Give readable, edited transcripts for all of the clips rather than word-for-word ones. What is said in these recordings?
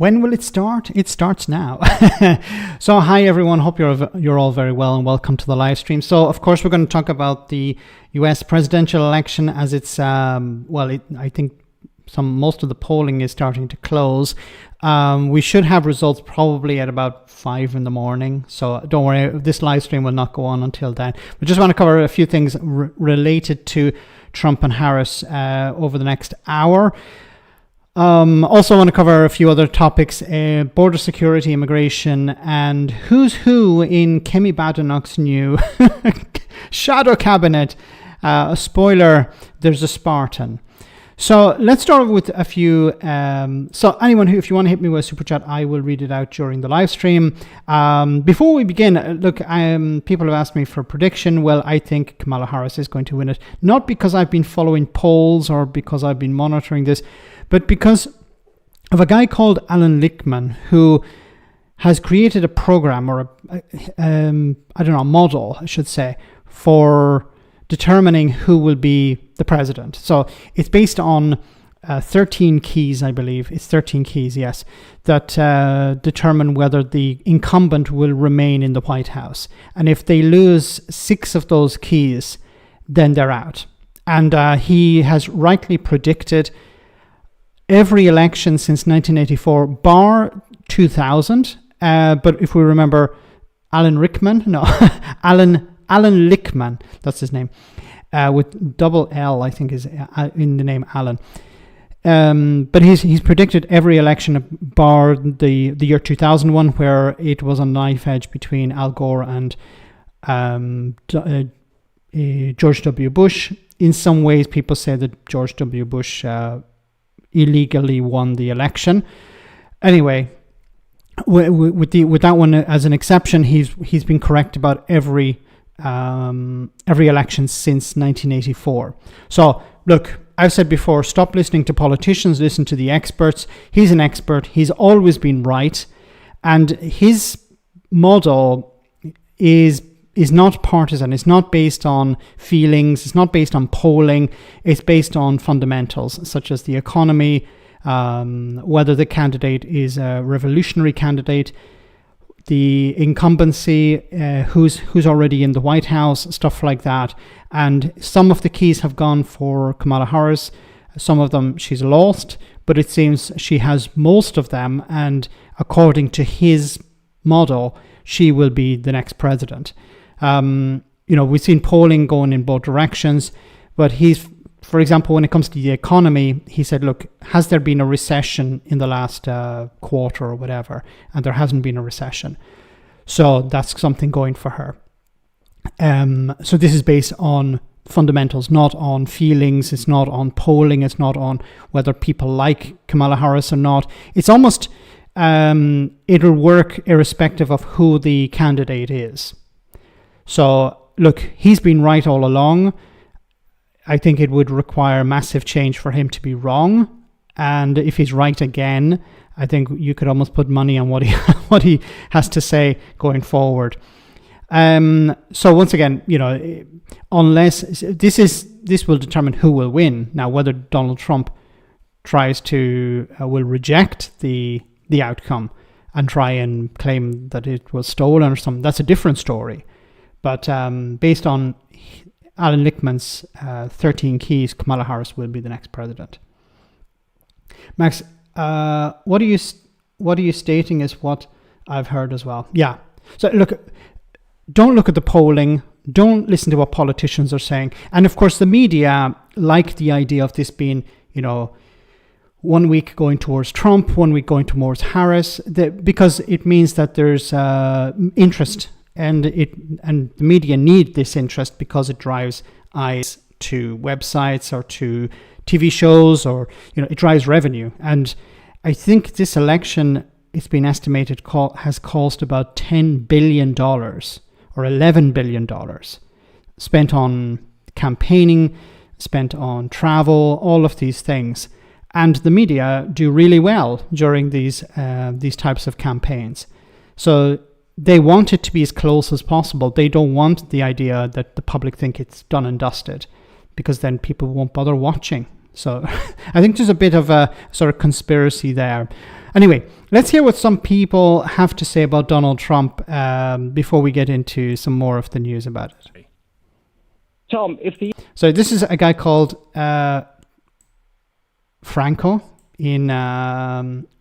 When will it start? It starts now. So hi everyone, hope you're all very well and welcome to the live stream. So of course we're going to talk about the US presidential election as it's I think most of the polling is starting to close. We should have results probably at about 5 in the morning. So don't worry, this live stream will not go on until then. We just want to cover a few things related to Trump and Harris over the next hour. Also want to cover a few other topics, border security, immigration, and who's who in Kemi Badenoch's new shadow cabinet. A spoiler, there's a Spartan. So let's start with a few. So anyone who, if you want to hit me with a super chat, I will read it out during the live stream. Before we begin, look, people have asked me for a prediction. Well, I think Kamala Harris is going to win it, not because I've been following polls or because I've been monitoring this, but because of a guy called Alan Lichtman, who has created a program or a model, I should say, for determining who will be the president. So it's based on 13 keys, I believe. It's 13 keys, yes, that determine whether the incumbent will remain in the White House. And if they lose 6 of those keys, then they're out. And he has rightly predicted every election since 1984, bar 2000. But if we remember, Alan Lichtman, that's his name, with double L, I think is in the name Alan. But he's predicted every election bar the year 2001, where it was a knife edge between Al Gore and George W. Bush. In some ways, people say that George W. Bush illegally won the election. Anyway, with that one as an exception, he's been correct about every election since 1984. So look, I've said before, stop listening to politicians, listen to the experts. He's an expert. He's always been right, and his model is not partisan. It's not based on feelings. It's not based on polling. It's based on fundamentals such as the economy, whether the candidate is a revolutionary candidate, the incumbency, who's already in the White House, stuff like that. And some of the keys have gone for Kamala Harris. Some of them she's lost, but it seems she has most of them. And according to his model, she will be the next president. We've seen polling going in both directions, but for example, when it comes to the economy, he said, look, has there been a recession in the last quarter or whatever? And there hasn't been a recession. So that's something going for her. So this is based on fundamentals, not on feelings. It's not on polling. It's not on whether people like Kamala Harris or not. It's almost, it'll work irrespective of who the candidate is. So look, he's been right all along. I think it would require massive change for him to be wrong. And if he's right again, I think you could almost put money on what he has to say going forward. So once again, unless this will determine who will win. Now, whether Donald Trump will reject the outcome and try and claim that it was stolen or something, that's a different story. But based on Alan Lichtman's 13 keys, Kamala Harris will be the next president. Max, what are you stating is what I've heard as well. Yeah. So look, don't look at the polling. Don't listen to what politicians are saying. And of course, the media like the idea of this being, 1 week going towards Trump, 1 week going towards Harris, because it means that there's interest. And the media need this interest because it drives eyes to websites or to TV shows, or it drives revenue. And I think this election, it's been estimated, has cost about $10 billion or $11 billion spent on campaigning, spent on travel, all of these things. And the media do really well during these types of campaigns. So they want it to be as close as possible. They don't want the idea that the public think it's done and dusted, because then people won't bother watching. So I think there's a bit of a sort of conspiracy there. Anyway, let's hear what some people have to say about Donald Trump before we get into some more of the news about it. Tom, So this is a guy called Franco in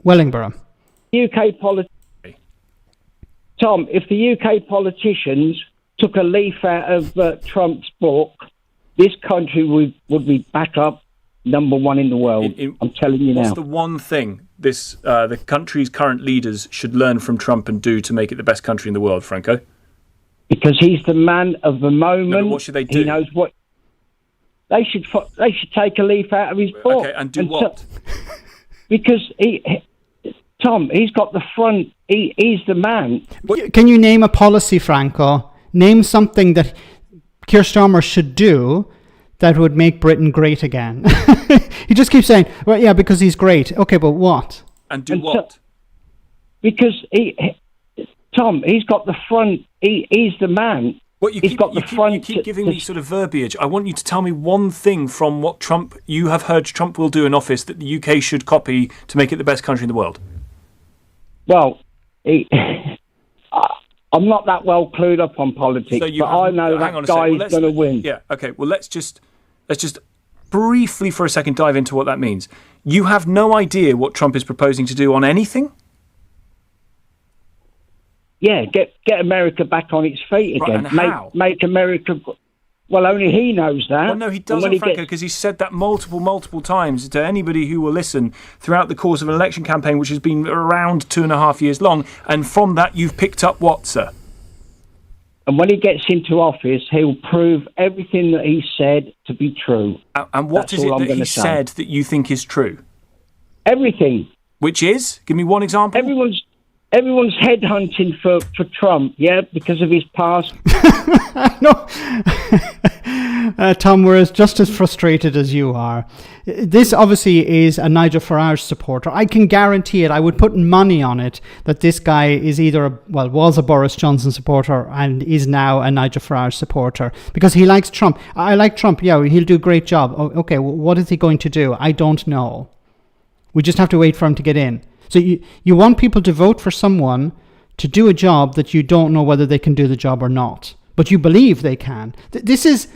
Wellingborough. Tom, if the UK politicians took a leaf out of Trump's book, this country would be back up number one in the world. I'm telling you now. What's the one thing the country's current leaders should learn from Trump and do to make it the best country in the world, Franco? Because he's the man of the moment. No, but what should they do? He knows what. They should take a leaf out of his book. Okay, and do what? Because Tom, he's got the front. He's the man. Can you name a policy, Franco? Name something that Keir Starmer should do that would make Britain great again. He just keeps saying, well, yeah, because he's great. Okay, but what? And do what? Because Tom, he's got the front. He's the man. What you keep giving me sort of verbiage. I want you to tell me one thing from what you have heard Trump will do in office that the UK should copy to make it the best country in the world. Well, I'm not that well clued up on politics, but I know that guy's going to win. Yeah, okay. Well, let's just briefly for a second dive into what that means. You have no idea what Trump is proposing to do on anything? Yeah, get America back on its feet again. Right, and how? Make America... Well, only he knows that. Well, no, he doesn't, Franco, because he's said that multiple times to anybody who will listen throughout the course of an election campaign, which has been around 2.5 years long. And from that, you've picked up what, sir? And when he gets into office, he'll prove everything that he said to be true. And what is it that he said that you think is true? Everything. Which is? Give me one example. Everyone's headhunting for Trump, yeah, because of his past. No, Tom, we're just as frustrated as you are. This obviously is a Nigel Farage supporter. I can guarantee it. I would put money on it that this guy is was a Boris Johnson supporter and is now a Nigel Farage supporter because he likes Trump. I like Trump. Yeah, he'll do a great job. Okay, what is he going to do? I don't know. We just have to wait for him to get in. So you want people to vote for someone to do a job that you don't know whether they can do the job or not, but you believe they can. This is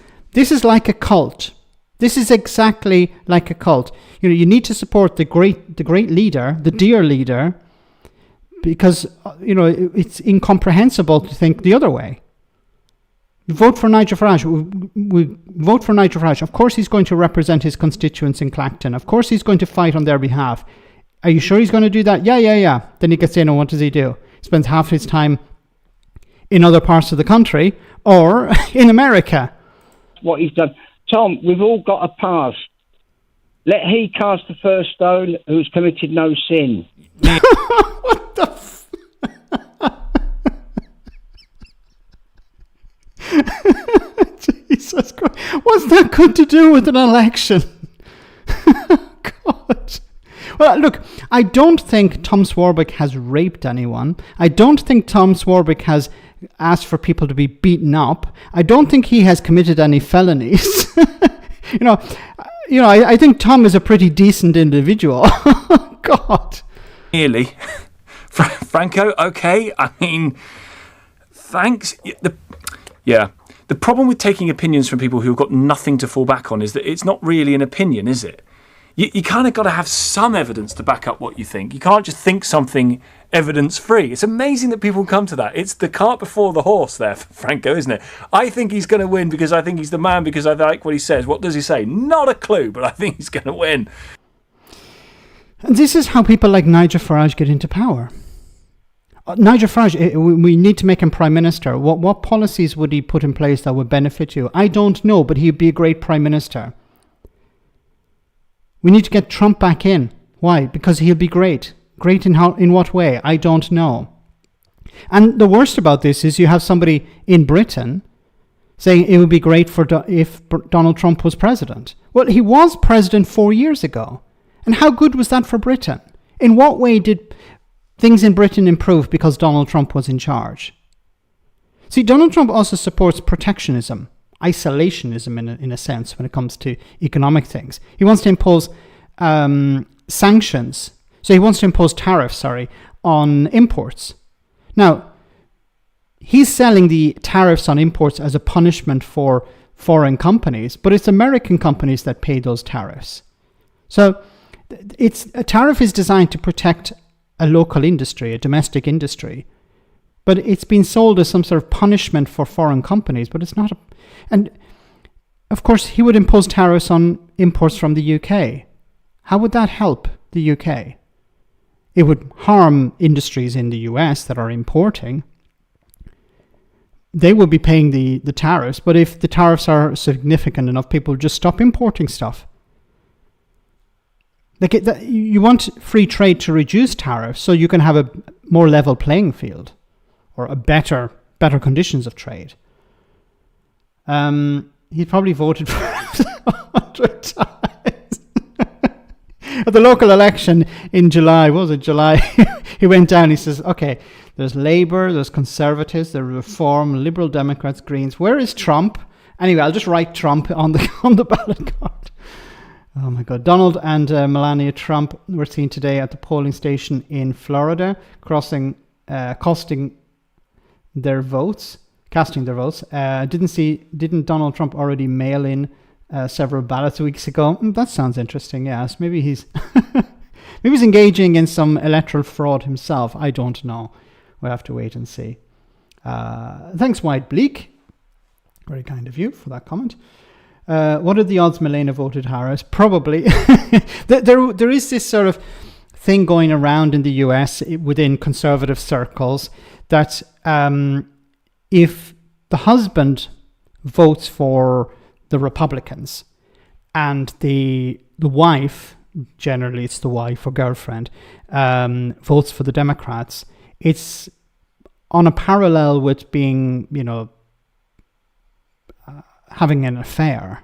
like a cult. This is exactly like a cult. You need to support the great leader, the dear leader, because it's incomprehensible to think the other way. You vote for Nigel Farage. We vote for Nigel Farage. Of course, he's going to represent his constituents in Clacton. Of course, he's going to fight on their behalf. Are you sure he's going to do that? Yeah. Then he gets in, and what does he do? He spends half his time in other parts of the country or in America. What he's done. Tom, we've all got a past. Let he cast the first stone who's committed no sin. What the Jesus Christ. What's that got to do with an election? God. Well, look, I don't think Tom Swarbrick has raped anyone. I don't think Tom Swarbrick has asked for people to be beaten up. I don't think he has committed any felonies. I think Tom is a pretty decent individual. God. Nearly. Franco, okay. I mean, thanks. The problem with taking opinions from people who've got nothing to fall back on is that it's not really an opinion, is it? You kind of got to have some evidence to back up what you think. You can't just think something evidence-free. It's amazing that people come to that. It's the cart before the horse there, Franco, isn't it? I think he's going to win because I think he's the man, because I like what he says. What does he say? Not a clue, but I think he's going to win. And this is how people like Nigel Farage get into power. Nigel Farage, we need to make him Prime Minister. What policies would he put in place that would benefit you? I don't know, but he'd be a great Prime Minister. We need to get Trump back in. Why? Because he'll be great. Great in what way? I don't know. And the worst about this is you have somebody in Britain saying it would be great if Donald Trump was president. Well, he was president 4 years ago. And how good was that for Britain? In what way did things in Britain improve because Donald Trump was in charge? See, Donald Trump also supports protectionism. Isolationism in a sense when it comes to economic things. He wants to impose sanctions So he wants to impose tariffs, on imports. Now, he's selling the tariffs on imports as a punishment for foreign companies, but it's American companies that pay those tariffs. So a tariff is designed to protect a local industry, a domestic industry, but it's been sold as some sort of punishment for foreign companies, but it's not. And of course, he would impose tariffs on imports from the UK. How would that help the UK? It would harm industries in the US that are importing. They will be paying the tariffs, but if the tariffs are significant enough, people just stop importing stuff. You want free trade to reduce tariffs so you can have a more level playing field, or a better conditions of trade. He probably voted for it 100 times. At the local election in July, he went down, he says, okay, there's Labour, there's Conservatives, there's Reform, Liberal Democrats, Greens. Where is Trump? Anyway, I'll just write Trump on the ballot card. Oh my God. Donald and Melania Trump were seen today at the polling station in Florida, casting their votes. Didn't Donald Trump already mail in several ballots weeks ago? That sounds interesting. Yes, maybe he's engaging in some electoral fraud himself. I don't know. We'll have to wait and see. Thanks, White Bleak. Very kind of you for that comment. What are the odds Melania voted Harris? Probably. There is this sort of thing going around in the US within conservative circles that if the husband votes for the Republicans and the wife, generally it's the wife or girlfriend, votes for the Democrats, it's on a parallel with being, having an affair.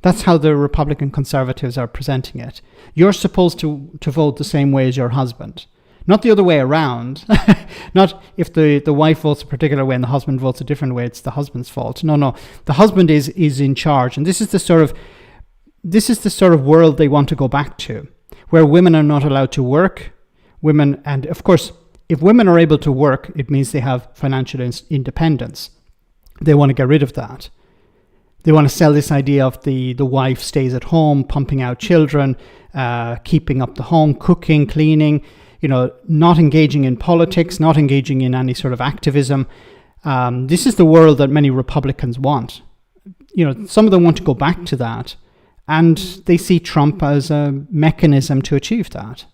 That's how the Republican conservatives are presenting it. You're supposed to vote the same way as your husband. Not the other way around. Not if the wife votes a particular way and the husband votes a different way, it's the husband's fault. No. The husband is in charge. And this is the sort of world they want to go back to, where women are not allowed to work. And of course, if women are able to work, it means they have financial independence. They want to get rid of that. They want to sell this idea of the wife stays at home, pumping out children, keeping up the home, cooking, cleaning, not engaging in politics, not engaging in any sort of activism. This is the world that many Republicans want. Some of them want to go back to that, and they see Trump as a mechanism to achieve that.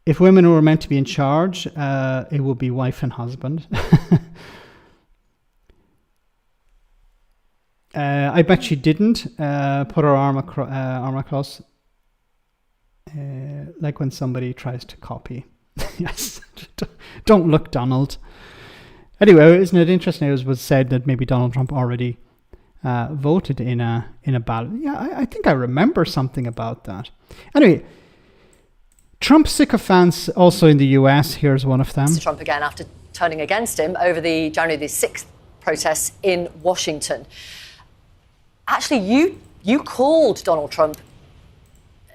If women were meant to be in charge, it would be wife and husband. I bet she didn't put her arm across, like when somebody tries to copy. Yes, don't look, Donald. Anyway, isn't it interesting? It was said that maybe Donald Trump already voted in a ballot. Yeah, I think I remember something about that. Anyway, Trump sycophants also in the US. Here's one of them. Trump again after turning against him over the January the 6th protests in Washington. Actually, you called Donald Trump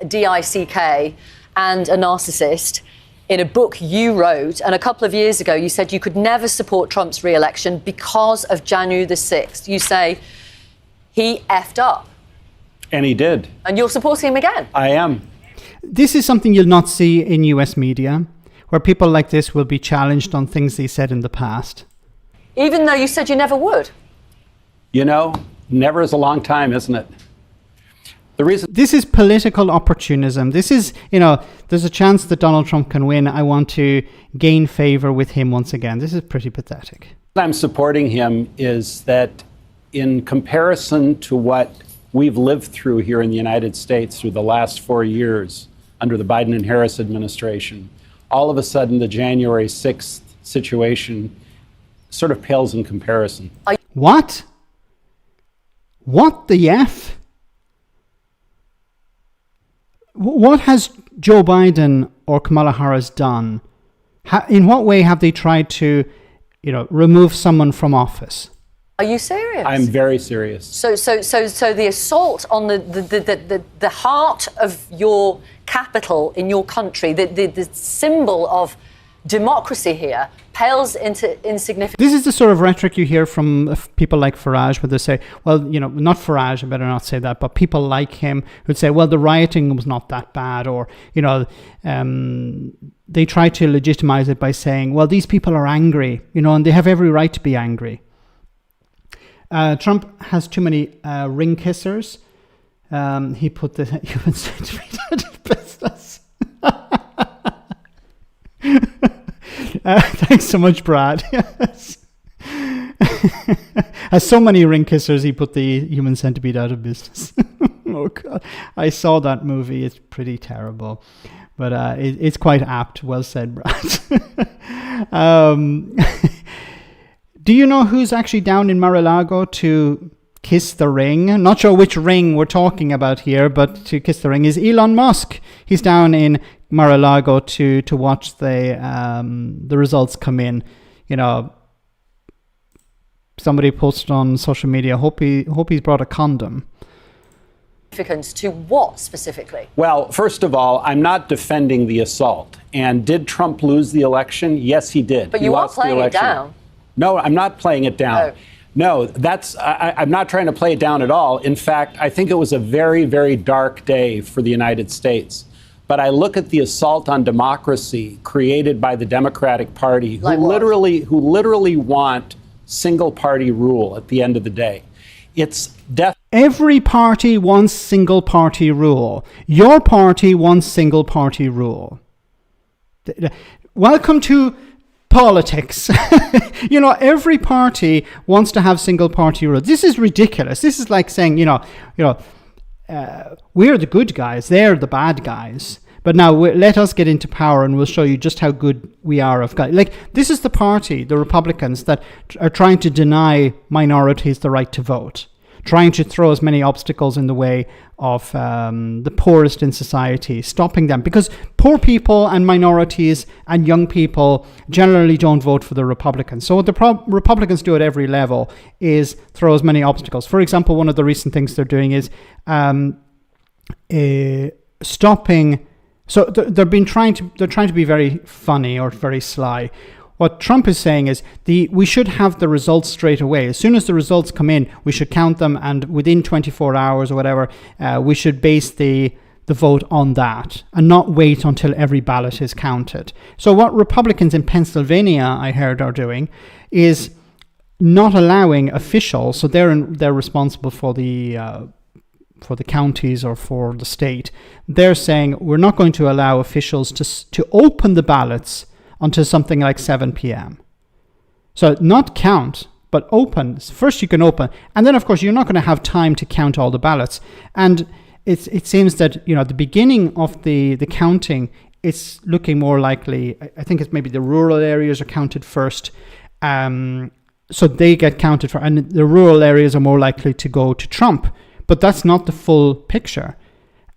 a DICK and a narcissist in a book you wrote. And a couple of years ago, you said you could never support Trump's re-election because of January the 6th. You say he effed up. And he did. And you're supporting him again. I am. This is something you'll not see in US media, where people like this will be challenged on things they said in the past. Even though you said you never would. Never is a long time, isn't it? This is political opportunism. This is, there's a chance that Donald Trump can win. I want to gain favor with him once again. This is pretty pathetic. I'm supporting him is that in comparison to what we've lived through here in the United States through the last 4 years under the Biden and Harris administration, all of a sudden the January 6th situation sort of pales in comparison. What? What the F? What has Joe Biden or Kamala Harris done? In what way have they tried to, remove someone from office? Are you serious? I'm very serious. So the assault on the heart of your capital in your country, the symbol of democracy here, pales into insignificance. This is the sort of rhetoric you hear from people like Farage, where they say, well, not Farage, I better not say that, but people like him who'd say, well, the rioting was not that bad, or, they try to legitimize it by saying, well, these people are angry, and they have every right to be angry. Trump has too many ring kissers. He put the human centipede out of business. Thanks so much, Brad. Yes. Has so many ring kissers, he put the human centipede out of business. Oh, God. I saw that movie. It's pretty terrible. But it's quite apt. Well said, Brad. Do you know who's actually down in Mar-a-Lago to kiss the ring? Not sure which ring we're talking about here, but to kiss the ring is Elon Musk. He's down in Mar-a-Lago to watch the results come in. Somebody posted on social media, hope he's brought a condom. To what specifically? Well, first of all, I'm not defending the assault. And did Trump lose the election? Yes, he did. But he you are lost the playing it election. down. No, I'm not playing it down. No, I'm not trying to play it down at all. In fact, I think it was a very, very dark day for the United States. But I look at the assault on democracy created by the Democratic Party, who literally want single party rule at the end of the day. It's death. Every party wants single party rule. Your party wants single party rule. Welcome to politics. Every party wants to have single party rule. This is ridiculous. This is like saying, we're the good guys, they're the bad guys. But now let us get into power and we'll show you just how good we are of guys. Like, this is the party, the Republicans, that are trying to deny minorities the right to vote, trying to throw as many obstacles in the way of the poorest in society, stopping them. Because poor people and minorities and young people generally don't vote for the Republicans. So what the Republicans do at every level is throw as many obstacles. For example, one of the recent things they're doing is stopping. So they're trying to be very funny or very sly. What Trump is saying is we should have the results straight away. As soon as the results come in, we should count them, and within 24 hours or whatever, we should base the vote on that and not wait until every ballot is counted. So what Republicans in Pennsylvania, I heard, are doing is not allowing officials. So they're responsible for the counties or for the state. They're saying we're not going to allow officials to open the ballots until something like 7 p.m. So not count, but open. First you can open. And then, of course, you're not going to have time to count all the ballots. And it seems that, at the beginning of the counting, it's looking more likely. I think it's maybe the rural areas are counted first. So they get counted for. And the rural areas are more likely to go to Trump. But that's not the full picture.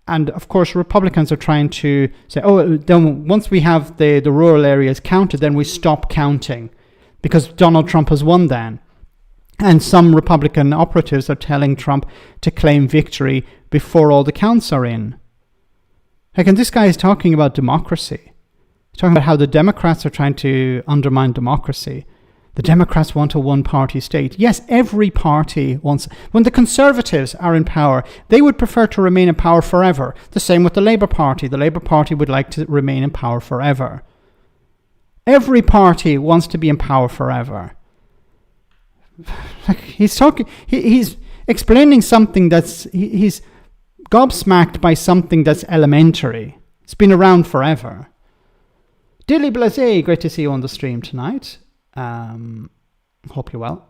And of course, Republicans are trying to say, then once we have the rural areas counted, then we stop counting because Donald Trump has won then. And some Republican operatives are telling Trump to claim victory before all the counts are in. And this guy is talking about democracy. He's talking about how the Democrats are trying to undermine democracy. The Democrats want a one-party state. Yes, every party wants... When the Conservatives are in power, they would prefer to remain in power forever. The same with the Labour Party. The Labour Party would like to remain in power forever. Every party wants to be in power forever. He's talking... He's explaining something that's... He's gobsmacked by something that's elementary. It's been around forever. Dilly Blasé, great to see you on the stream tonight. Hope you're well.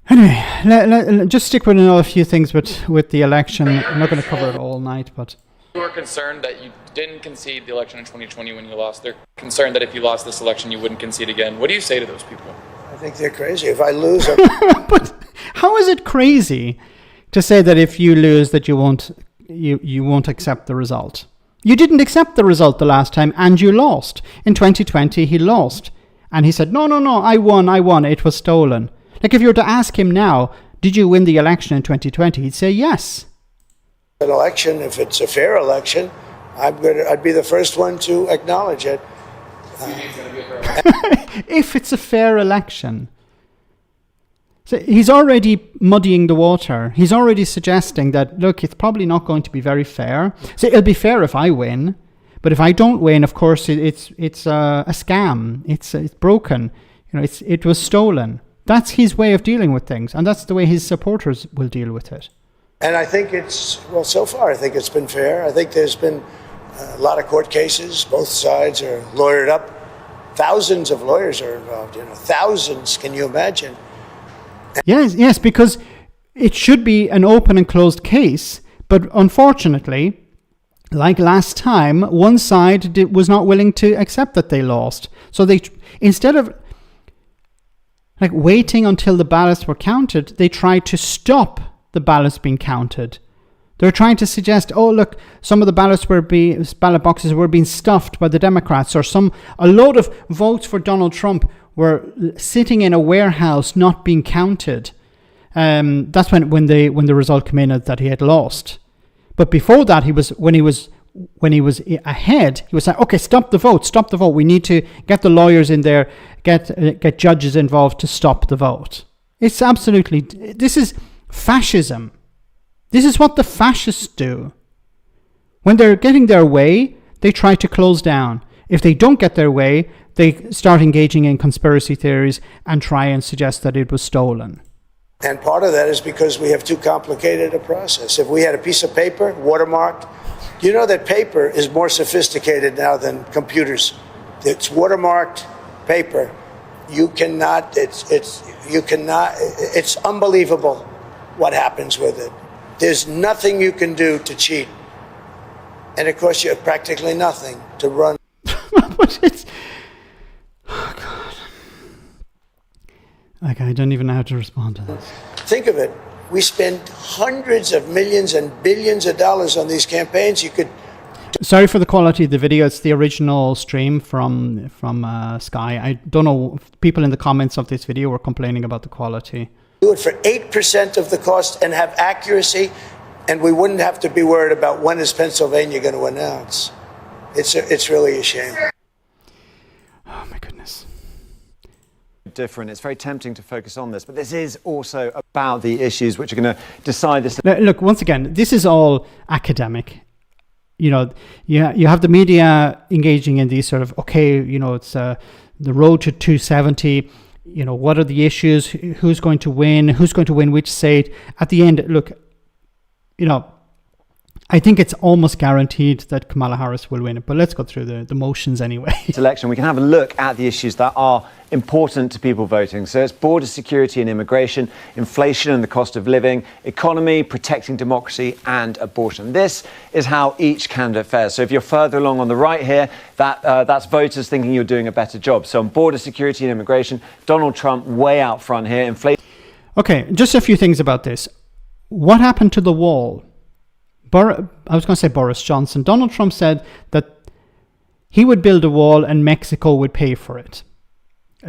Anyway, just stick with another few things with the election. I'm not going to cover it all night, but... Who are concerned that you didn't concede the election in 2020 when you lost. They're concerned that if you lost this election, you wouldn't concede again. What do you say to those people? I think they're crazy. If I lose... But how is it crazy to say that if you lose that you won't accept the result? You didn't accept the result the last time, and you lost. In 2020, he lost. And he said, no, I won, it was stolen. Like, if you were to ask him now, did you win the election in 2020? He'd say yes. An election, if it's a fair election, I'd be the first one to acknowledge it. If it's a fair election. So he's already muddying the water. He's already suggesting that, look, it's probably not going to be very fair. So it'll be fair if I win. But if I don't win, of course, it's a scam. It's broken. It was stolen. That's his way of dealing with things. And that's the way his supporters will deal with it. And I think so far, I think it's been fair. I think there's been a lot of court cases. Both sides are lawyered up. Thousands of lawyers are involved. Thousands. Can you imagine? Yes, because it should be an open and closed case. But unfortunately, like last time, one side was not willing to accept that they lost. So they, instead of waiting until the ballots were counted, they tried to stop the ballots being counted. They're trying to suggest, oh, look, some of the ballot boxes were being stuffed by the Democrats, or a load of votes for Donald Trump were sitting in a warehouse not being counted. That's when the result came in that he had lost. But before that, when he was ahead, he was like, okay, stop the vote. We need to get the lawyers in there, get judges involved to stop the vote. It's absolutely, this is fascism. This is what the fascists do. When they're getting their way, they try to close down. If they don't get their way, they start engaging in conspiracy theories and try and suggest that it was stolen. And part of that is because we have too complicated a process. If we had a piece of paper watermarked, you know that paper is more sophisticated now than computers. It's watermarked paper. It's unbelievable what happens with it. There's nothing you can do to cheat. And it costs you practically nothing to run. But it's, oh God. I don't even know how to respond to this. Think of it. We spend hundreds of millions and billions of dollars on these campaigns. Sorry for the quality of the video. It's the original stream from Sky. I don't know if people in the comments of this video were complaining about the quality. Do it for 8% of the cost and have accuracy, and we wouldn't have to be worried about when is Pennsylvania going to announce. It's really a shame. Oh my goodness. Different. It's very tempting to focus on this, but this is also about the issues which are going to decide this. Look, once again, this is all academic. You have the media engaging in these sort of, it's the road to 270. What are the issues? Who's going to win? Who's going to win which state? At the end, look, I think it's almost guaranteed that Kamala Harris will win it. But let's go through the motions anyway. Election, we can have a look at the issues that are important to people voting. So it's border security and immigration, inflation and the cost of living, economy, protecting democracy and abortion. This is how each candidate fares. So if you're further along on the right here, that's voters thinking you're doing a better job. So on border security and immigration, Donald Trump way out front here. Inflation. Okay, just a few things about this. What happened to the wall? I was going to say Boris Johnson. Donald Trump said that he would build a wall and Mexico would pay for it.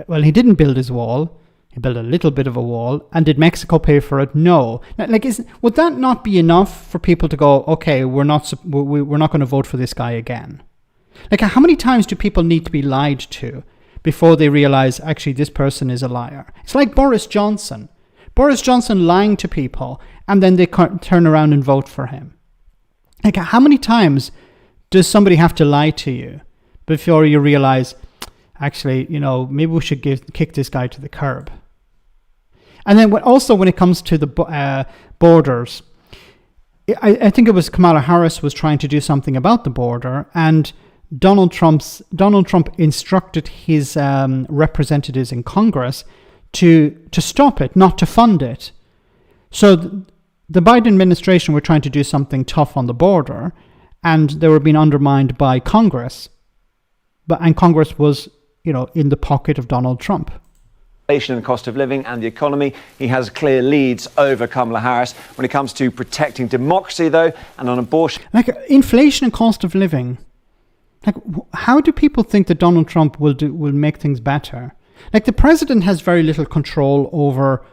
Well, he didn't build his wall. He built a little bit of a wall. And did Mexico pay for it? No. Would that not be enough for people to go, okay, we're not going to vote for this guy again? How many times do people need to be lied to before they realize, actually, this person is a liar? It's like Boris Johnson. Boris Johnson lying to people, and then they turn around and vote for him. How many times does somebody have to lie to you before you realize, actually, maybe we should kick this guy to the curb? And then also when it comes to the borders, I think it was Kamala Harris was trying to do something about the border, and Donald Trump instructed his representatives in Congress to stop it, not to fund it. So the Biden administration were trying to do something tough on the border, and they were being undermined by Congress. And Congress was, in the pocket of Donald Trump. Inflation and cost of living and the economy. He has clear leads over Kamala Harris. When it comes to protecting democracy, though, and on abortion. Inflation and cost of living. Like, how do people think that Donald Trump will make things better? Like, the president has very little control over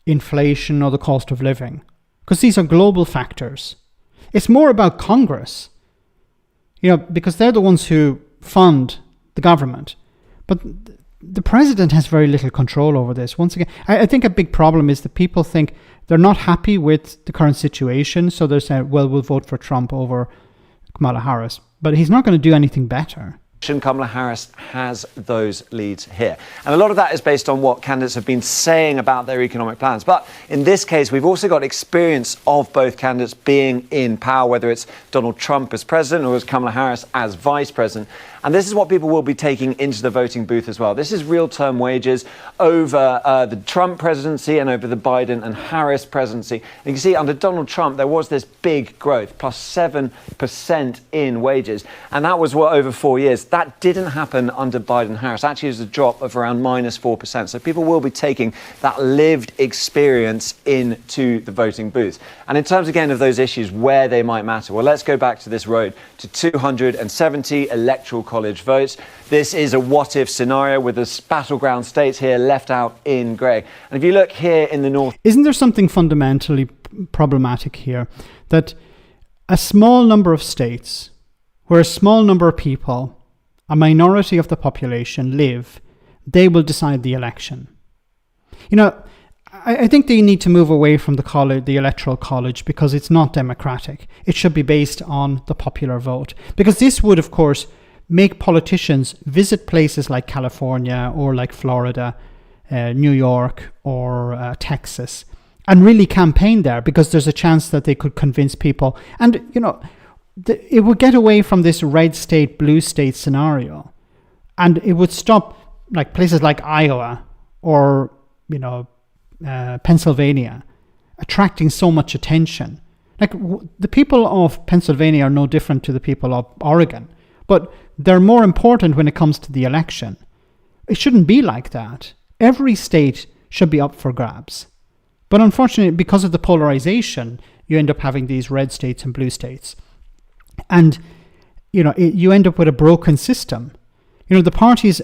inflation or the cost of living, because these are global factors. It's more about Congress, because they're the ones who fund the government. But the president has very little control over this. Once again, I think a big problem is that people think they're not happy with the current situation, so they're saying, well, we'll vote for Trump over Kamala Harris. But he's not going to do anything better. Kamala Harris has those leads here. And a lot of that is based on what candidates have been saying about their economic plans. But in this case, we've also got experience of both candidates being in power, whether it's Donald Trump as president or as Kamala Harris as vice president. And this is what people will be taking into the voting booth as well. This is real-term wages over the Trump presidency and over the Biden and Harris presidency. And you can see under Donald Trump, there was this big growth, plus 7% in wages. And that was over 4 years. That didn't happen under Biden and Harris. Actually, it was a drop of around minus 4%. So people will be taking that lived experience into the voting booths. And in terms, again, of those issues, where they might matter, well, let's go back to this road to 270 electoral college votes. This is a what-if scenario with the battleground states here left out in grey. And if you look here in the north... Isn't there something fundamentally problematic here? That a small number of states, where a small number of people, a minority of the population live, they will decide the election. I think they need to move away from the Electoral College, because it's not democratic. It should be based on the popular vote. Because this would, of course, make politicians visit places like California or like Florida, New York or Texas, and really campaign there, because there's a chance that they could convince people. And, it would get away from this red state, blue state scenario. And it would stop like places like Iowa or, Pennsylvania attracting so much attention. Like the people of Pennsylvania are no different to the people of Oregon, but they're more important when it comes to the election. It shouldn't be like that. Every state should be up for grabs. But unfortunately, because of the polarization, you end up having these red states and blue states. And, you end up with a broken system. The parties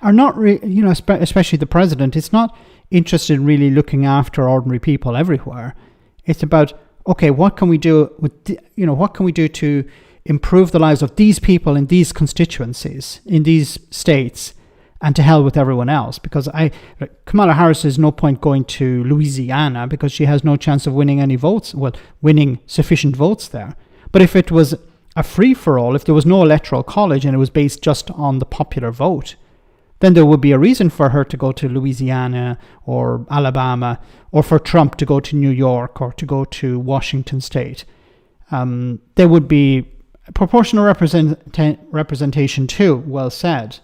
are not, especially the president, it's not interested in really looking after ordinary people everywhere. It's about, okay, what can we do what can we do to improve the lives of these people in these constituencies, in these states, and to hell with everyone else? Because Kamala Harris is no point going to Louisiana, because she has no chance of winning any votes, winning sufficient votes there. But if it was a free-for-all, if there was no electoral college and it was based just on the popular vote, then there would be a reason for her to go to Louisiana or Alabama, or for Trump to go to New York or to go to Washington State. There would be proportional representation too, well said.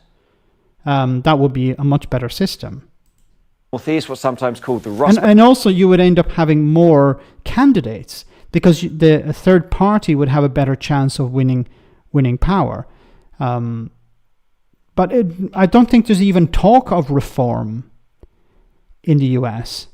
That would be a much better system. Northeast, what's sometimes called the Rust Belt. And also you would end up having more candidates, because the third party would have a better chance of winning power. But I don't think there's even talk of reform in the US.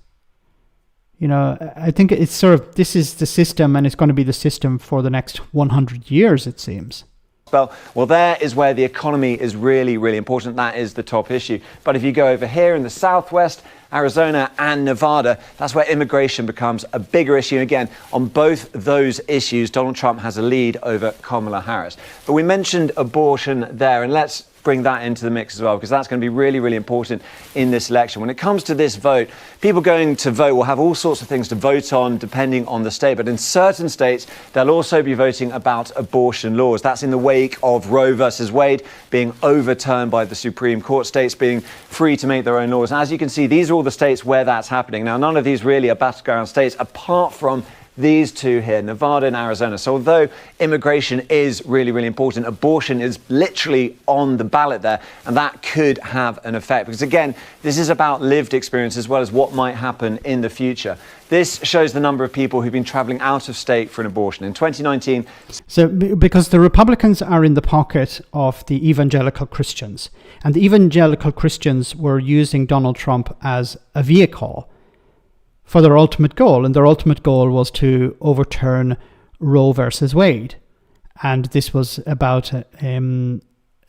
I think it's this is the system, and it's going to be the system for the next 100 years, it seems. Well, there is where the economy is really, really important. That is the top issue. But if you go over here in the Southwest, Arizona and Nevada, that's where immigration becomes a bigger issue. Again, on both those issues, Donald Trump has a lead over Kamala Harris. But we mentioned abortion there, and let's bring that into the mix as well, because that's going to be really, really important in this election. When it comes to this vote, people going to vote will have all sorts of things to vote on depending on the state. But in certain states, they'll also be voting about abortion laws. That's in the wake of Roe versus Wade being overturned by the Supreme Court, states being free to make their own laws. And as you can see, these are all the states where that's happening. Now, none of these really are battleground states apart from these two here, Nevada and Arizona. So although immigration is really, really important, abortion is literally on the ballot there, and that could have an effect. Because again, this is about lived experience as well as what might happen in the future. This shows the number of people who've been traveling out of state for an abortion. In 2019... So because the Republicans are in the pocket of the evangelical Christians, and the evangelical Christians were using Donald Trump as a vehicle for their ultimate goal, and their ultimate goal was to overturn Roe versus Wade. And this was about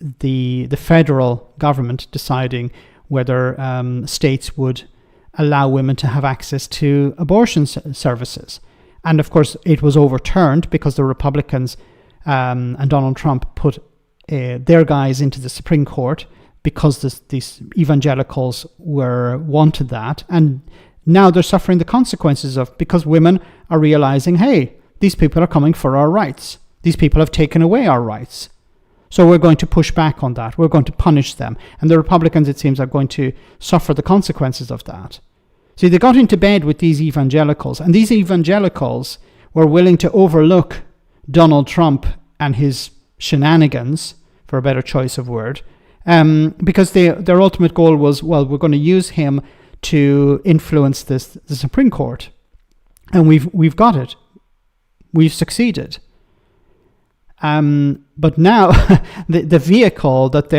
the federal government deciding whether states would allow women to have access to abortion services. And of course, it was overturned because the Republicans and Donald Trump put their guys into the Supreme Court because these evangelicals wanted that. And now they're suffering the consequences because women are realizing, hey, these people are coming for our rights. These people have taken away our rights. So we're going to push back on that. We're going to punish them. And the Republicans, it seems, are going to suffer the consequences of that. See, they got into bed with these evangelicals, and these evangelicals were willing to overlook Donald Trump and his shenanigans, for a better choice of word, because their ultimate goal was, well, we're going to use him to influence the Supreme Court. And we've got it. We've succeeded. But now the vehicle that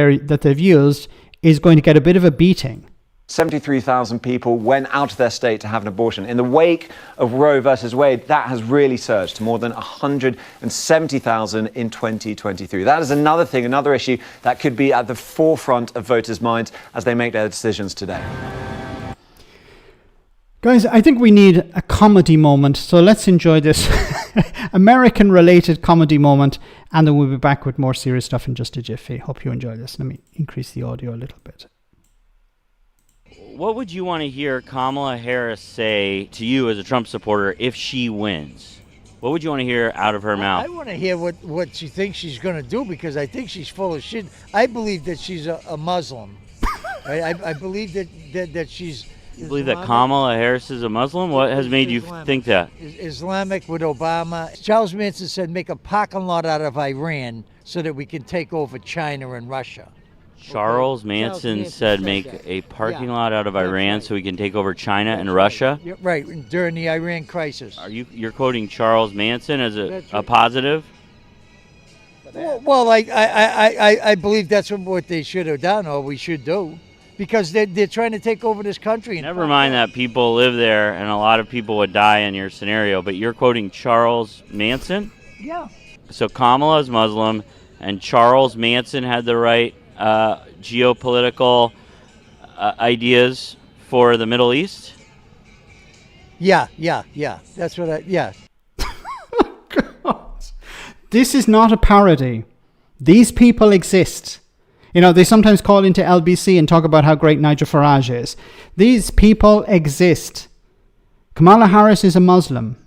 they've used is going to get a bit of a beating. 73,000 people went out of their state to have an abortion. In the wake of Roe versus Wade, that has really surged to more than 170,000 in 2023. That is another issue that could be at the forefront of voters' minds as they make their decisions today. Guys, I think we need a comedy moment, so let's enjoy this American-related comedy moment, and then we'll be back with more serious stuff in just a jiffy. Hope you enjoy this. Let me increase the audio a little bit. What would you want to hear Kamala Harris say to you as a Trump supporter if she wins? What would you want to hear out of her mouth? I want to hear what she thinks she's going to do, because I think she's full of shit. I believe that she's a Muslim. Right? I believe that she's... You believe that Kamala Harris is a Muslim? What has made you think that? Islamic with Obama. Charles Manson said make a parking lot out of Iran so that we can take over China and Russia. Charles Manson said make a parking lot out of Iran so we can take over China and Russia? Right, during the Iran crisis. You're quoting Charles Manson as a positive? Well, I believe that's what they should have done, or we should do. Because they're trying to take over this country. Never mind that people live there and a lot of people would die in your scenario, but you're quoting Charles Manson? Yeah. So Kamala is Muslim, and Charles Manson had the right geopolitical ideas for the Middle East? Yeah. That's what yeah. God. This is not a parody. These people exist. You know, they sometimes call into LBC and talk about how great Nigel Farage is. These people exist. Kamala Harris is a Muslim.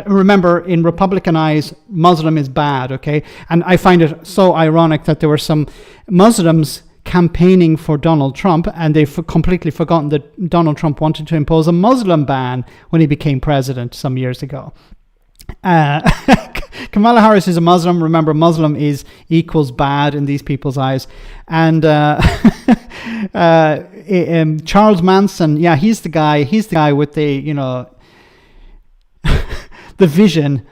Remember, in Republican eyes, Muslim is bad, okay? And I find it so ironic that there were some Muslims campaigning for Donald Trump, and they've completely forgotten that Donald Trump wanted to impose a Muslim ban when he became president some years ago. Kamala Harris is a Muslim. Remember, Muslim equals bad in these people's eyes. And Charles Manson, yeah, he's the guy with the, the vision,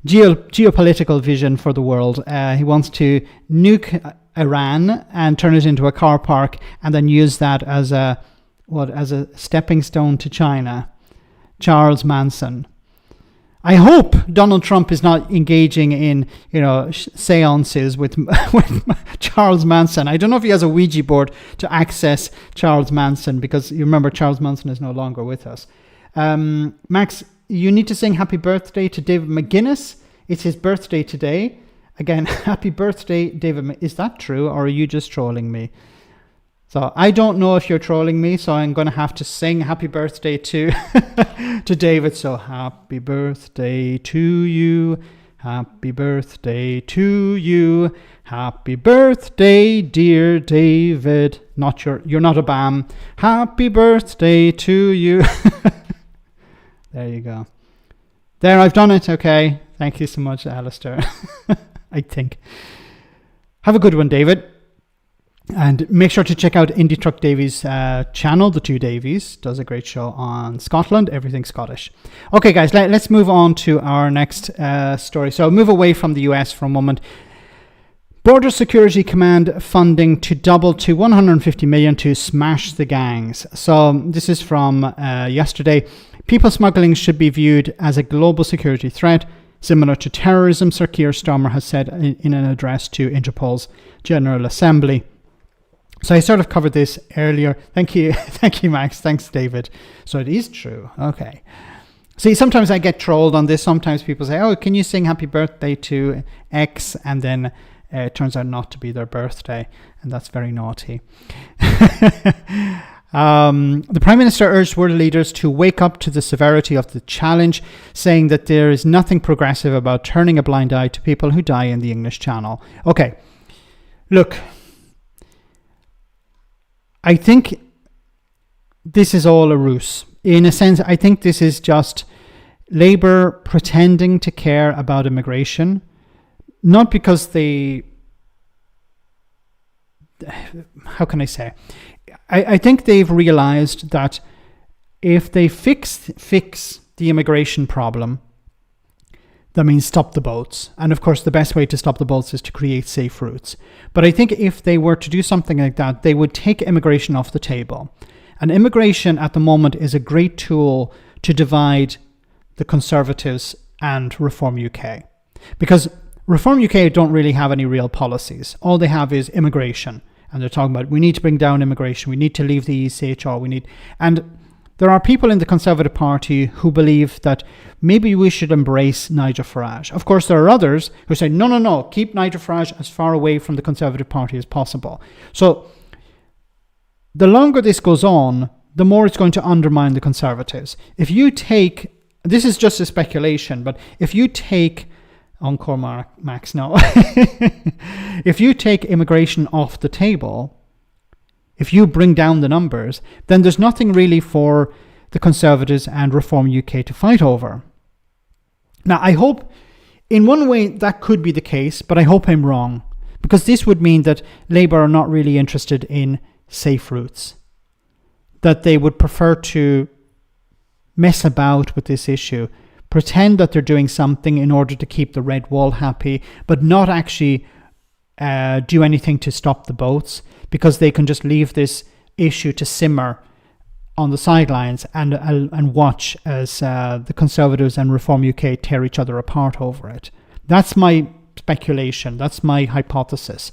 geopolitical vision for the world. He wants to nuke Iran and turn it into a car park, and then use that as a stepping stone to China. Charles Manson. I hope Donald Trump is not engaging in, seances with Charles Manson. I don't know if he has a Ouija board to access Charles Manson, because you remember Charles Manson is no longer with us. Max, you need to sing happy birthday to David McGuinness. It's his birthday today. Again, happy birthday, David. Is that true, or are you just trolling me? So I don't know if you're trolling me, so I'm going to have to sing happy birthday to to David. So happy birthday to you. Happy birthday to you. Happy birthday, dear David. You're not a BAM. Happy birthday to you. There you go. There, I've done it. Okay. Thank you so much, Alistair. I think. Have a good one, David. And make sure to check out Indie Truck Davies' channel, The Two Davies. Does a great show on Scotland, everything Scottish. Okay, guys, let's move on to our next story. So move away from the US for a moment. Border Security Command funding to double to $150 million to smash the gangs. So this is from yesterday. People smuggling should be viewed as a global security threat. similar to terrorism, Sir Keir Starmer has said in an address to Interpol's General Assembly. So I sort of covered this earlier. Thank you. Thank you, Max. Thanks, David. So it is true. Okay. See, sometimes I get trolled on this. Sometimes people say, oh, can you sing happy birthday to X? And then it turns out not to be their birthday. And that's very naughty. The Prime Minister urged world leaders to wake up to the severity of the challenge, saying that there is nothing progressive about turning a blind eye to people who die in the English Channel. Okay. Look. I think this is all a ruse. In a sense, I think this is just Labour pretending to care about immigration, not because they... How can I say? I think they've realised that if they fix the immigration problem, that means stop the boats. And of course, the best way to stop the boats is to create safe routes. But I think if they were to do something like that, they would take immigration off the table. And immigration at the moment is a great tool to divide the Conservatives and Reform UK. Because Reform UK don't really have any real policies. All they have is immigration. And they're talking about, we need to bring down immigration. We need to leave the ECHR. And there are people in the Conservative Party who believe that maybe we should embrace Nigel Farage. Of course, there are others who say, no, keep Nigel Farage as far away from the Conservative Party as possible. So the longer this goes on, the more it's going to undermine the Conservatives. If you take, this is just a speculation, but if you take, Encore Max, no. If you take immigration off the table, if you bring down the numbers, then there's nothing really for the Conservatives and Reform UK to fight over. Now, I hope, in one way, that could be the case, but I hope I'm wrong, because this would mean that Labour are not really interested in safe routes, that they would prefer to mess about with this issue, pretend that they're doing something in order to keep the red wall happy, but not actually do anything to stop the boats, because they can just leave this issue to simmer on the sidelines and watch as the Conservatives and Reform UK tear each other apart over it. That's my speculation. That's my hypothesis,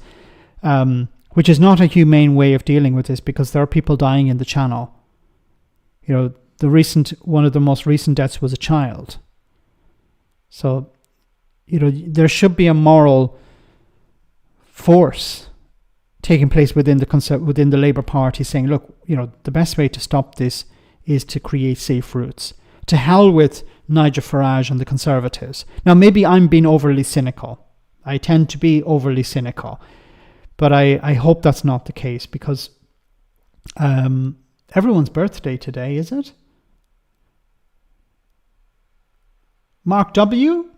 which is not a humane way of dealing with this, because there are people dying in the Channel. You know, one of the most recent deaths was a child. So, you know, there should be a moral force taking place within the Labour Party, saying, look, you know, the best way to stop this is to create safe routes. To hell with Nigel Farage and the Conservatives. Now, maybe I'm being overly cynical. I tend to be overly cynical. But I hope that's not the case, because everyone's birthday today, is it? Mark W?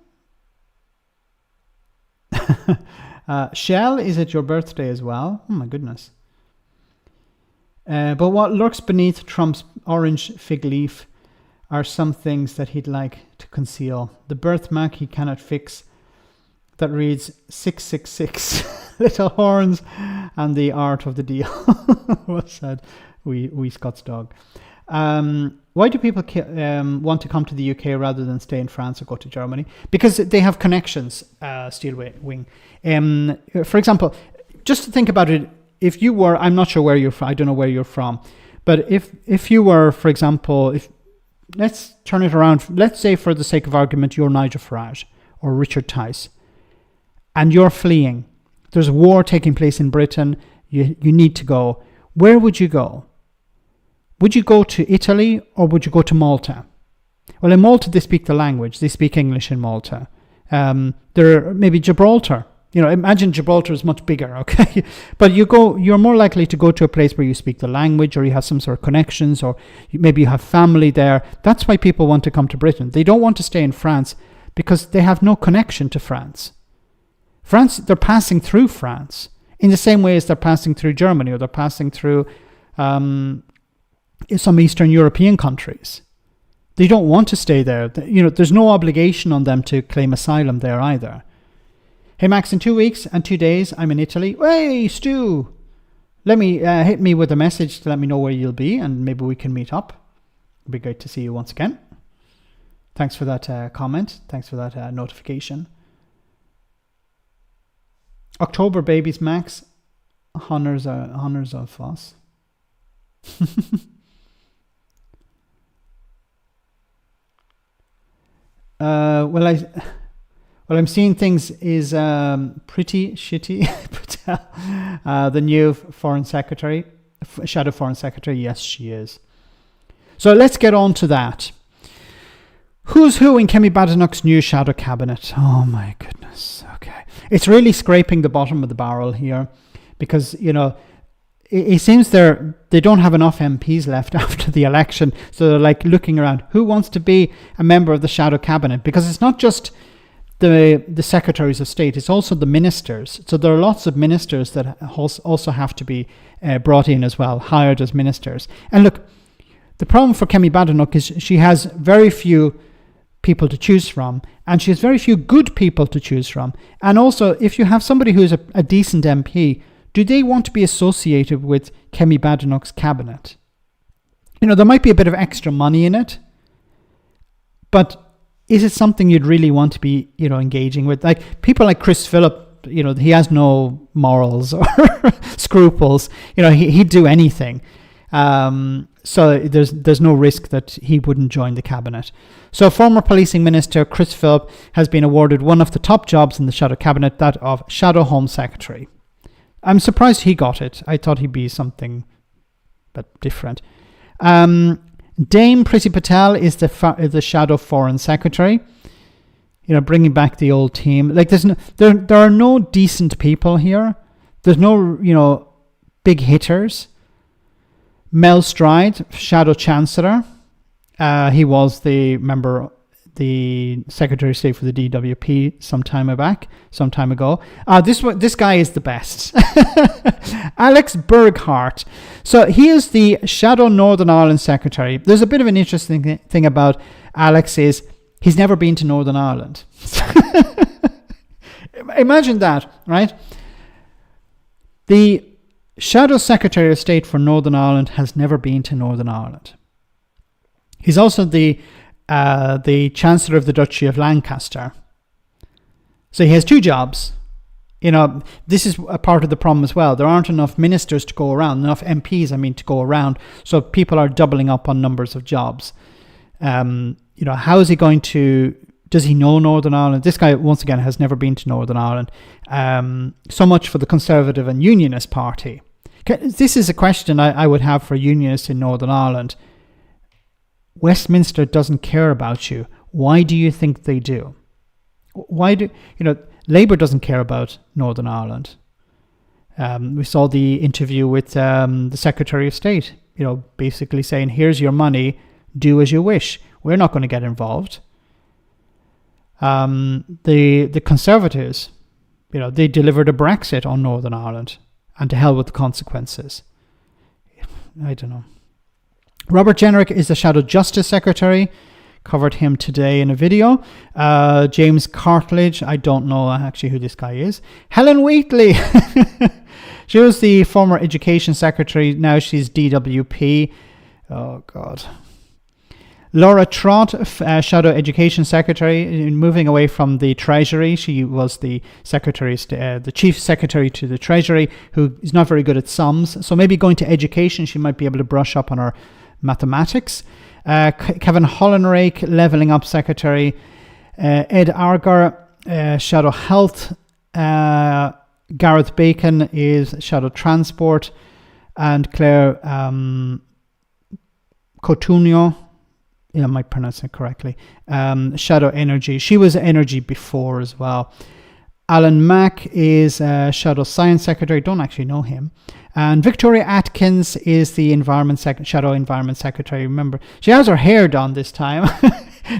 Shell, is it your birthday as well? Oh my goodness. But what lurks beneath Trump's orange fig leaf are some things that he'd like to conceal. The birthmark he cannot fix that reads 666 little horns, and the art of the deal. What's said? We Scott's dog. Why do people want to come to the UK rather than stay in France or go to Germany? Because they have connections, Steel Wing. For example, just to think about it, if you were, I'm not sure where you're from, I don't know where you're from, but if you were, for example, let's turn it around, let's say for the sake of argument, you're Nigel Farage or Richard Tice, and you're fleeing. There's a war taking place in Britain, you need to go. Where would you go? Would you go to Italy or would you go to Malta? Well, in Malta, they speak the language. They speak English in Malta. Maybe Gibraltar. You know, imagine Gibraltar is much bigger, okay? But you're more likely to go to a place where you speak the language, or you have some sort of connections, or maybe you have family there. That's why people want to come to Britain. They don't want to stay in France because they have no connection to France. They're passing through France in the same way as they're passing through Germany, or they're passing through some Eastern European countries. They don't want to stay there. You know, there's no obligation on them to claim asylum there either. Hey Max, in 2 weeks and 2 days, I'm in Italy. Hey Stu, hit me with a message to let me know where you'll be, and maybe we can meet up. It'd be great to see you once again. Thanks for that comment. Thanks for that notification. October babies, Max. Honors of us. I'm seeing things is pretty shitty. The new foreign secretary, shadow foreign secretary. Yes, she is. So let's get on to that. Who's who in Kemi Badenoch's new shadow cabinet? Oh my goodness. Okay. It's really scraping the bottom of the barrel here because, it seems they don't have enough MPs left after the election. So they're like looking around. Who wants to be a member of the shadow cabinet? Because it's not just the secretaries of state, it's also the ministers. So there are lots of ministers that also have to be brought in as well, hired as ministers. And look, the problem for Kemi Badenoch is she has very few people to choose from, and she has very few good people to choose from. And also, if you have somebody who's a decent MP, do they want to be associated with Kemi Badenoch's cabinet? There might be a bit of extra money in it, but is it something you'd really want to be, engaging with? Like people like Chris Philip, he has no morals or scruples. He'd do anything. So there's no risk that he wouldn't join the cabinet. So former policing minister Chris Philip has been awarded one of the top jobs in the shadow cabinet, that of shadow home secretary. I'm surprised he got it. I thought he'd be something but different. Dame Priti Patel is the shadow foreign secretary. Bringing back the old team. Like there are no decent people here. There's no big hitters. Mel Stride, shadow chancellor. He was the Secretary of State for the DWP some time ago. This guy is the best. Alex Burghardt. So he is the shadow Northern Ireland secretary. There's a bit of an interesting thing about Alex is he's never been to Northern Ireland. Imagine that, right? The shadow Secretary of State for Northern Ireland has never been to Northern Ireland. He's also the Chancellor of the Duchy of Lancaster. So he has two jobs. This is a part of the problem as well. There aren't enough ministers to go around, enough MPs, to go around. So people are doubling up on numbers of jobs. How is he going to... Does he know Northern Ireland? This guy, once again, has never been to Northern Ireland. So much for the Conservative and Unionist Party. This is a question I would have for Unionists in Northern Ireland. Westminster doesn't care about you. Why do you think they do? Labour doesn't care about Northern Ireland. We saw the interview with the Secretary of State, basically saying, here's your money, do as you wish. We're not going to get involved. The Conservatives, they delivered a Brexit on Northern Ireland, and to hell with the consequences. I don't know. Robert Jenrick is the Shadow Justice Secretary. Covered him today in a video. James Cartledge, I don't know actually who this guy is. Helen Wheatley. She was the former Education Secretary. Now she's DWP. Oh, God. Laura Trott, Shadow Education Secretary, moving away from the Treasury. She was the the Chief Secretary to the Treasury, who is not very good at sums. So maybe going to education, she might be able to brush up on her mathematics. Kevin Hollenrake, Levelling Up Secretary. Ed Argar, Shadow Health. Gareth Bacon is Shadow Transport. And Claire Coutinho, I might pronounce it correctly, Shadow Energy. She was Energy before as well. Alan Mack is Shadow Science Secretary. Don't actually know him. And Victoria Atkins is the Shadow Environment Secretary. Remember, she has her hair done this time.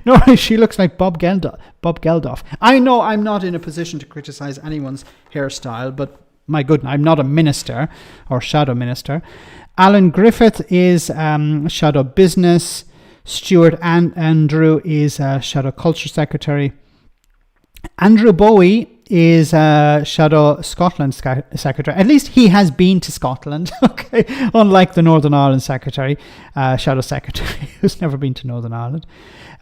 No, she looks like Bob Geldof. I know I'm not in a position to criticize anyone's hairstyle, but my goodness, I'm not a minister or shadow minister. Alan Griffith is Shadow Business. Stuart Andrew is Shadow Culture Secretary. Andrew Bowie is Shadow Scotland Secretary. At least he has been to Scotland, okay, unlike the Northern Ireland Secretary, Shadow Secretary, who's never been to Northern Ireland.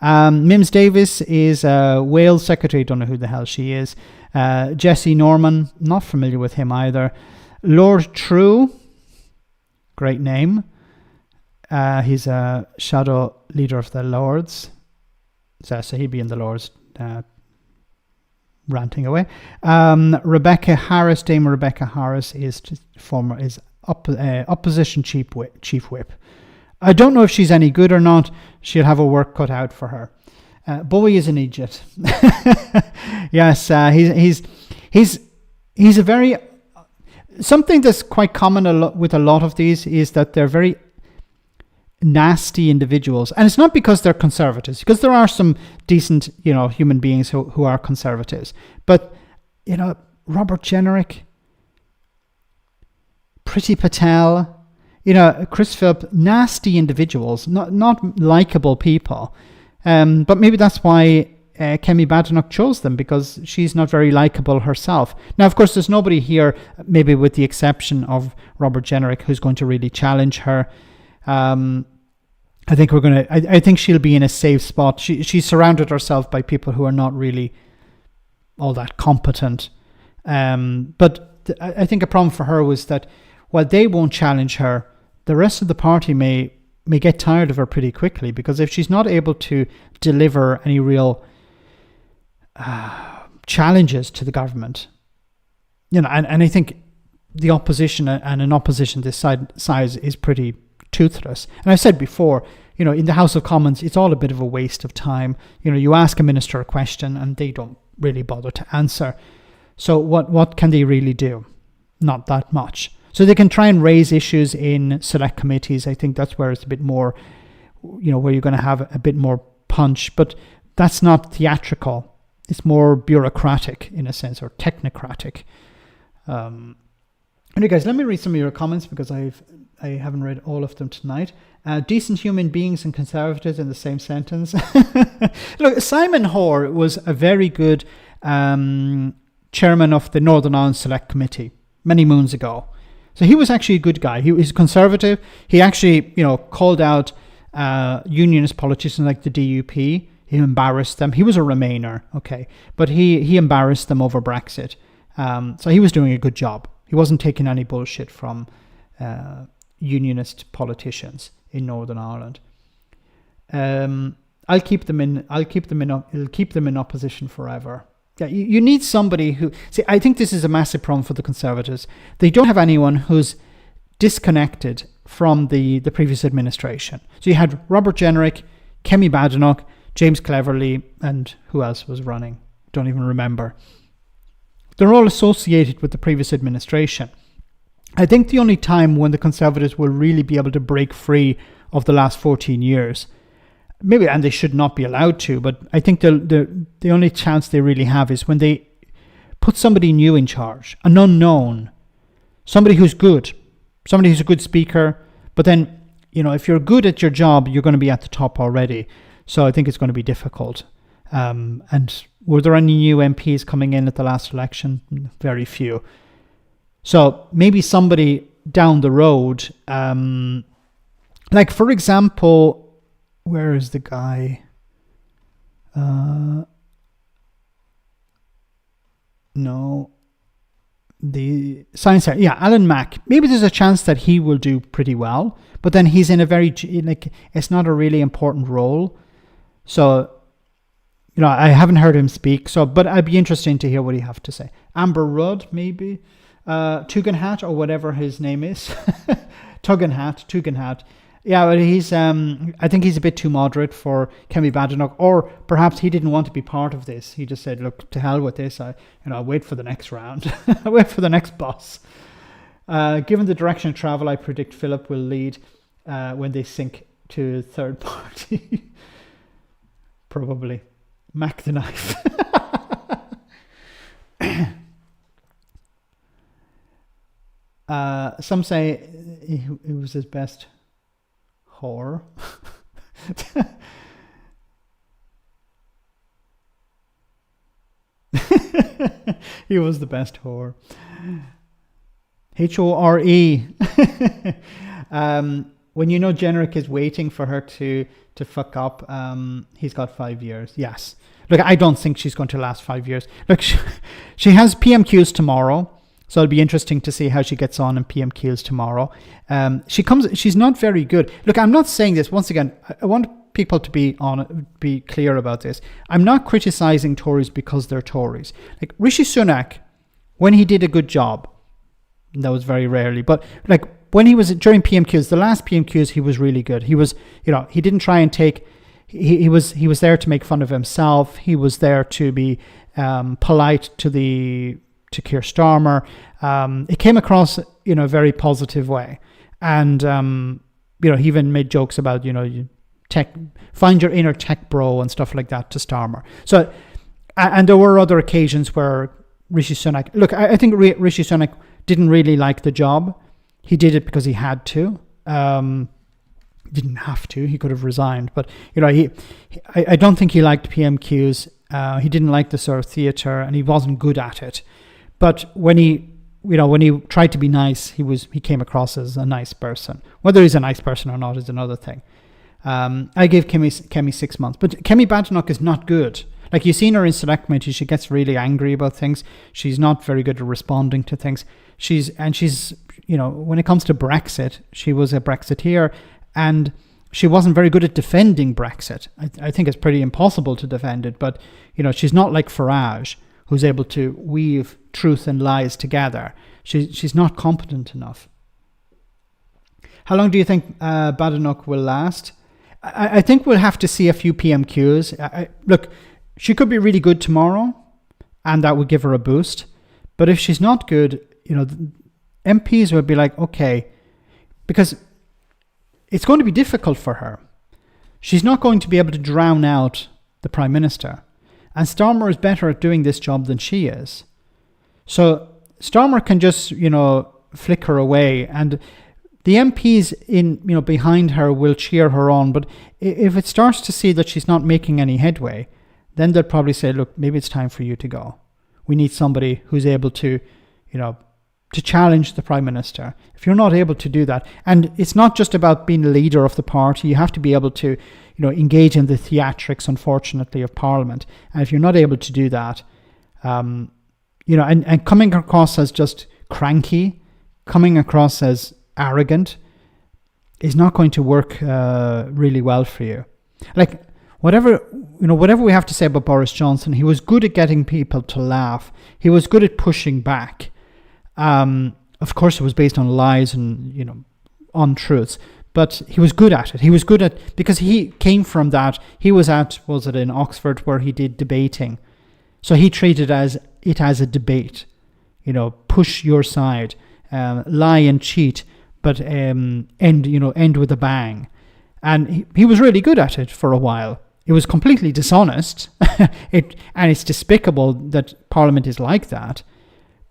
Mims Davis is Wales Secretary, don't know who the hell she is. Jesse Norman, not familiar with him either. Lord True, great name. He's a shadow leader of the Lords. So he'd be in the Lords ranting away. Rebecca Harris, Dame Rebecca Harris is opposition chief whip. I don't know if she's any good or not. She'll have a work cut out for her. Bowie is an idiot. Yes, he's a very... Something that's quite common with a lot of these is that they're very nasty individuals. And it's not because they're conservatives, because there are some decent, human beings who are conservatives. But, Robert Jenrick, Priti Patel, Chris Philp, nasty individuals, not likable people. But maybe that's why Kemi Badenoch chose them, because she's not very likable herself. Now, of course, there's nobody here, maybe with the exception of Robert Jenrick, who's going to really challenge her. I think she'll be in a safe spot. She's surrounded herself by people who are not really all that competent. But I think a problem for her was that while they won't challenge her, the rest of the party may get tired of her pretty quickly, because if she's not able to deliver any real challenges to the government, and I think the opposition and an opposition this size is pretty toothless. And I said before, in the House of Commons, it's all a bit of a waste of time. You ask a minister a question and they don't really bother to answer. So what can they really do? Not that much. So they can try and raise issues in select committees. I think that's where it's a bit more, where you're going to have a bit more punch. But that's not theatrical. It's more bureaucratic in a sense, or technocratic. Anyway, guys, let me read some of your comments, because I haven't read all of them tonight. Decent human beings and conservatives in the same sentence. Look, Simon Hoare was a very good chairman of the Northern Ireland Select Committee many moons ago. So he was actually a good guy. He was conservative. He actually, called out unionist politicians like the DUP. He embarrassed them. He was a Remainer, okay, but he embarrassed them over Brexit. So he was doing a good job. He wasn't taking any bullshit from unionist politicians in Northern Ireland. I'll keep them in opposition forever. Yeah, you need somebody who... See, I think this is a massive problem for the Conservatives. They don't have anyone who's disconnected from the previous administration. So you had Robert Jenrick, Kemi Badenoch, James Cleverly, and who else was running? Don't even remember. They're all associated with the previous administration. I think the only time when the Conservatives will really be able to break free of the last 14 years, maybe, and they should not be allowed to, but I think the only chance they really have is when they put somebody new in charge, an unknown, somebody who's good, somebody who's a good speaker, but then, if you're good at your job, you're going to be at the top already. So I think it's going to be difficult. And were there any new MPs coming in at the last election? Very few. So maybe somebody down the road, like for example, where is the guy? No, the science. Yeah, Alan Mack. Maybe there's a chance that he will do pretty well, but then he's in a very it's not a really important role. So, I haven't heard him speak. So, but I'd be interested to hear what he have to say. Amber Rudd, maybe. Tugendhat, or whatever his name is. Tugendhat. Yeah, but he's I think he's a bit too moderate for Kemi Badenoch, or perhaps he didn't want to be part of this. He just said, look, to hell with this. I'll wait for the next round. I'll wait for the next boss. Given the direction of travel, I predict Philip will lead when they sink to third party. Probably. Mac the knife. Some say it was his best whore. He was the best whore. H-O-R-E. When you know Generic is waiting for her to fuck up, he's got 5 years. Yes. Look, I don't think she's going to last 5 years. Look, she has PMQs tomorrow, so it'll be interesting to see how she gets on in PMQs tomorrow. She's not very good. Look, I'm not saying this, once again, I want people to be clear about this. I'm not criticizing Tories because they're Tories. Like Rishi Sunak, when he did a good job, that was very rarely, but like when he was during PMQs, the last PMQs, he was really good. He was, he didn't try and take, he was there to make fun of himself. He was there to be polite to Keir Starmer. It came across in a very positive way. And, he even made jokes about, find your inner tech bro and stuff like that to Starmer. So, and there were other occasions where Rishi Sunak, look, I think Rishi Sunak didn't really like the job. He did it because he had to. Didn't have to. He could have resigned. But, I don't think he liked PMQs. He didn't like the sort of theatre, and he wasn't good at it. But when he tried to be nice, he came across as a nice person. Whether he's a nice person or not is another thing. I gave Kemi 6 months. But Kemi Badenoch is not good. Like, you've seen her in Select Committee, she gets really angry about things. She's not very good at responding to things. She's when it comes to Brexit, she was a Brexiteer, and she wasn't very good at defending Brexit. I think it's pretty impossible to defend it, but, she's not like Farage, who's able to weave truth and lies together. She's not competent enough. How long do you think Badenoch will last? I think we'll have to see a few PMQs. Look, she could be really good tomorrow, and that would give her a boost. But if she's not good, MPs would be like, okay, because it's going to be difficult for her. She's not going to be able to drown out the Prime Minister. And Starmer is better at doing this job than she is. So Starmer can just, flick her away, and the MPs behind her will cheer her on. But if it starts to see that she's not making any headway, then they'll probably say, look, maybe it's time for you to go. We need somebody who's able to, to challenge the Prime Minister. If you're not able to do that, and it's not just about being the leader of the party, you have to be able to, engage in the theatrics, unfortunately, of Parliament. And if you're not able to do that, and coming across as just cranky, coming across as arrogant, is not going to work really well for you. Like, whatever we have to say about Boris Johnson, he was good at getting people to laugh. He was good at pushing back. Of course, it was based on lies and, untruths, but he was good at it. He was good at, because he came from that. He was in Oxford, where he did debating. So he treated it as a debate, push your side, lie and cheat, but end with a bang. And he was really good at it for a while. It was completely dishonest, and it's despicable that Parliament is like that.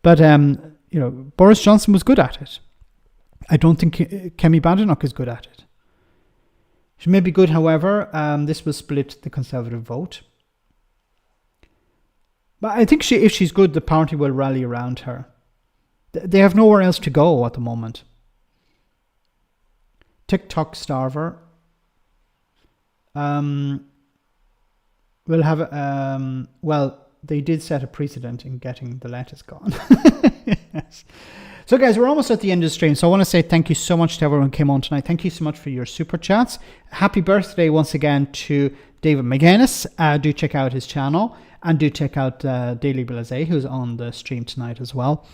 But Boris Johnson was good at it. I don't think Kemi Badenoch is good at it. She may be good, however. This will split the Conservative vote. But I think if she's good, the party will rally around her. They have nowhere else to go at the moment. TikTok Starver. We'll have they did set a precedent in getting the lettuce gone. Yes. So guys, we're almost at the end of the stream, so I want to say thank you so much to everyone who came on tonight. Thank you so much for your super chats. Happy birthday once again to David McGuinness. Do check out his channel, and do check out Daily Blase, who's on the stream tonight as well.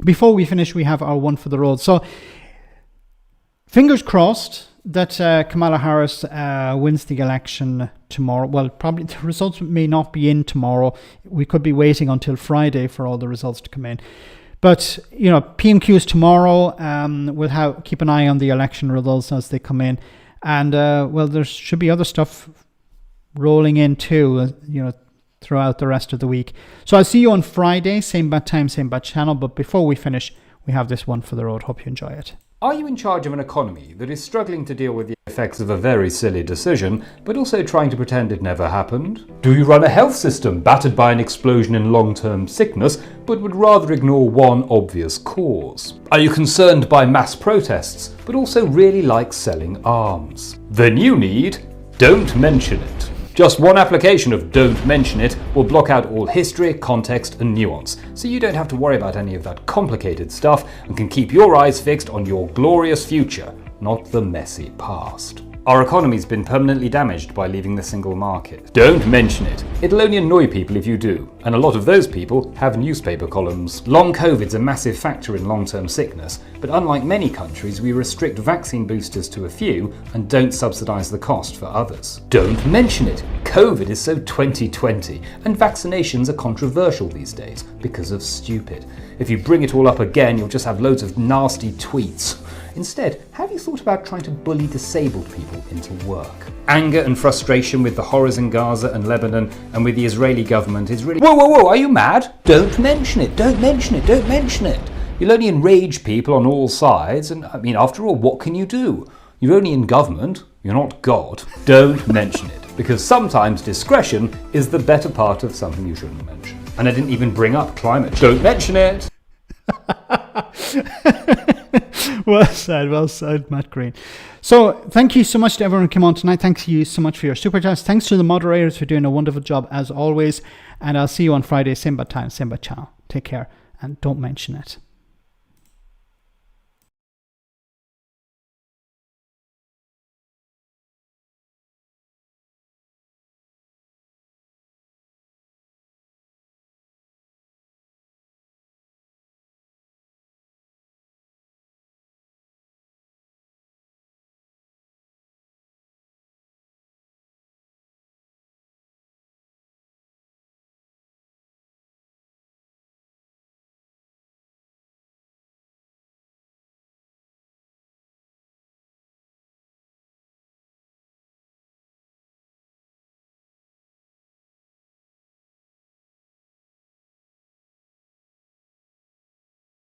Before we finish, we have our one for the road. So fingers crossed that Kamala Harris wins the election tomorrow. Well, probably the results may not be in tomorrow. We could be waiting until Friday for all the results to come in. But, PMQs tomorrow. We'll keep an eye on the election results as they come in. And, there should be other stuff rolling in too, throughout the rest of the week. So I'll see you on Friday, same bad time, same bad channel. But before we finish, we have this one for the road. Hope you enjoy it. Are you in charge of an economy that is struggling to deal with the effects of a very silly decision, but also trying to pretend it never happened? Do you run a health system battered by an explosion in long-term sickness, but would rather ignore one obvious cause? Are you concerned by mass protests, but also really like selling arms? Then you need Don't Mention It. Just one application of Don't Mention It will block out all history, context and nuance, so you don't have to worry about any of that complicated stuff and can keep your eyes fixed on your glorious future, not the messy past. Our economy's been permanently damaged by leaving the single market. Don't mention it. It'll only annoy people if you do, and a lot of those people have newspaper columns. Long COVID's a massive factor in long-term sickness, but unlike many countries, we restrict vaccine boosters to a few and don't subsidise the cost for others. Don't mention it. COVID is so 2020, and vaccinations are controversial these days because of stupid. If you bring it all up again, you'll just have loads of nasty tweets. Instead, have you thought about trying to bully disabled people into work? Anger and frustration with the horrors in Gaza and Lebanon and with the Israeli government is really... Whoa, are you mad? Don't mention it, don't mention it, don't mention it. You'll only enrage people on all sides, and I mean, after all, what can you do? You're only in government, you're not God. Don't mention it, because sometimes discretion is the better part of something you shouldn't mention. And I didn't even bring up climate. Don't mention it. Well said, Matt Green. So thank you so much to everyone who came on tonight. Thank you so much for your super chats. Thanks to the moderators for doing a wonderful job as always. And I'll see you on Friday, same bad time, same bad channel. Take care and don't mention it.